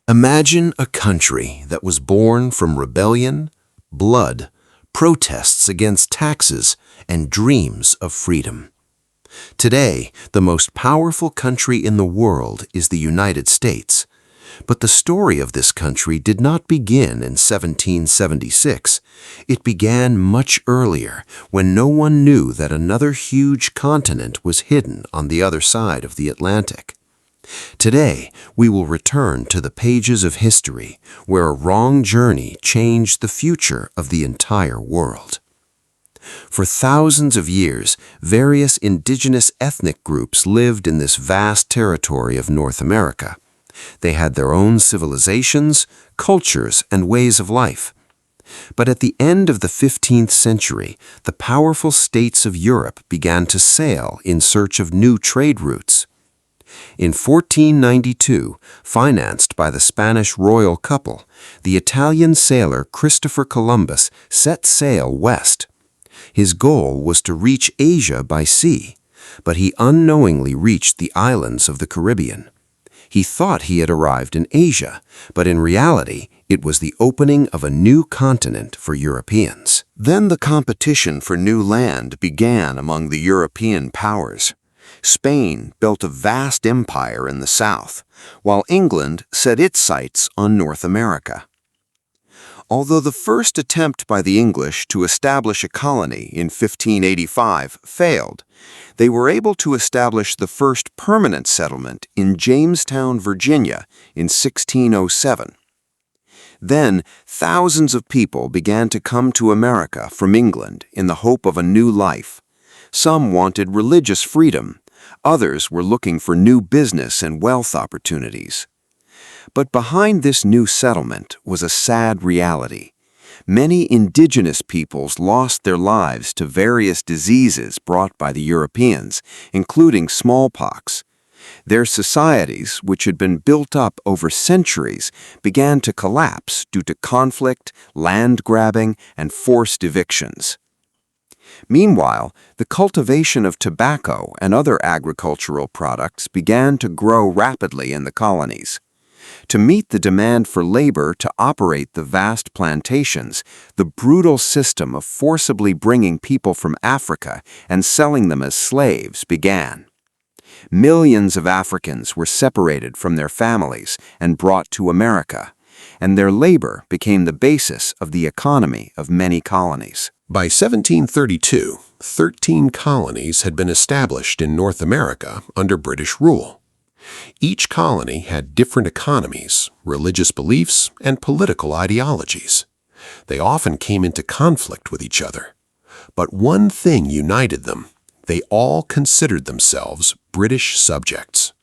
Imagine a country that was born from rebellion, blood, protests against taxes, and dreams of freedom. Today, the most powerful country in the world is the United States. But the story of this country did not begin in 1776. It began much earlier, when no one knew that another huge continent was hidden on the other side of the Atlantic. Today, we will return to the pages of history, where a wrong journey changed the future of the entire world. For thousands of years, various indigenous ethnic groups lived in this vast territory of North America. They had their own civilizations, cultures, and ways of life. But at the end of the 15th century, the powerful states of Europe began to sail in search of new trade routes. In 1492, financed by the Spanish royal couple, the Italian sailor Christopher Columbus set sail west. His goal was to reach Asia by sea, but he unknowingly reached the islands of the Caribbean. He thought he had arrived in Asia, but in reality, it was the opening of a new continent for Europeans. Then the competition for new land began among the European powers. Spain built a vast empire in the south, while England set its sights on North America. Although the first attempt by the English to establish a colony in 1585 failed, they were able to establish the first permanent settlement in Jamestown, Virginia, in 1607. Then, thousands of people began to come to America from England in the hope of a new life. Some wanted religious freedom. Others were looking for new business and wealth opportunities. But behind this new settlement was a sad reality. Many indigenous peoples lost their lives to various diseases brought by the Europeans, including smallpox. Their societies, which had been built up over centuries, began to collapse due to conflict, land grabbing, and forced evictions. Meanwhile, the cultivation of tobacco and other agricultural products began to grow rapidly in the colonies. To meet the demand for labor to operate the vast plantations, the brutal system of forcibly bringing people from Africa and selling them as slaves began. Millions of Africans were separated from their families and brought to America, and their labor became the basis of the economy of many colonies. By 1732, 13 colonies had been established in North America under British rule. Each colony had different economies, religious beliefs, and political ideologies. They often came into conflict with each other. But one thing united them: they all considered themselves British subjects.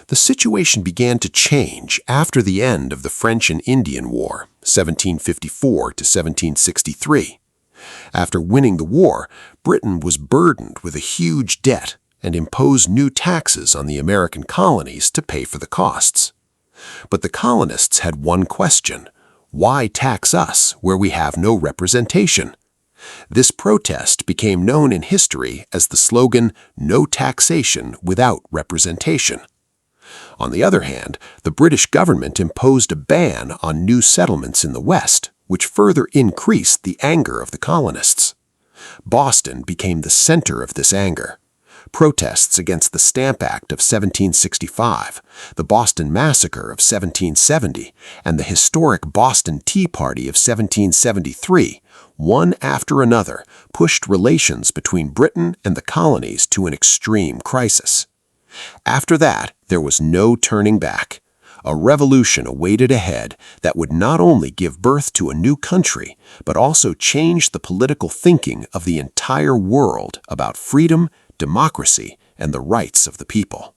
The situation began to change after the end of the French and Indian War, 1754 to 1763. After winning the war, Britain was burdened with a huge debt and imposed new taxes on the American colonies to pay for the costs. But the colonists had one question: why tax us where we have no representation? This protest became known in history as the slogan, "No taxation without representation." On the other hand, the British government imposed a ban on new settlements in the West, which further increased the anger of the colonists. Boston became the center of this anger. Protests against the Stamp Act of 1765, the Boston Massacre of 1770, and the historic Boston Tea Party of 1773, one after another, pushed relations between Britain and the colonies to an extreme crisis. After that, there was no turning back. A revolution awaited ahead that would not only give birth to a new country, but also change the political thinking of the entire world about freedom, democracy, and the rights of the people.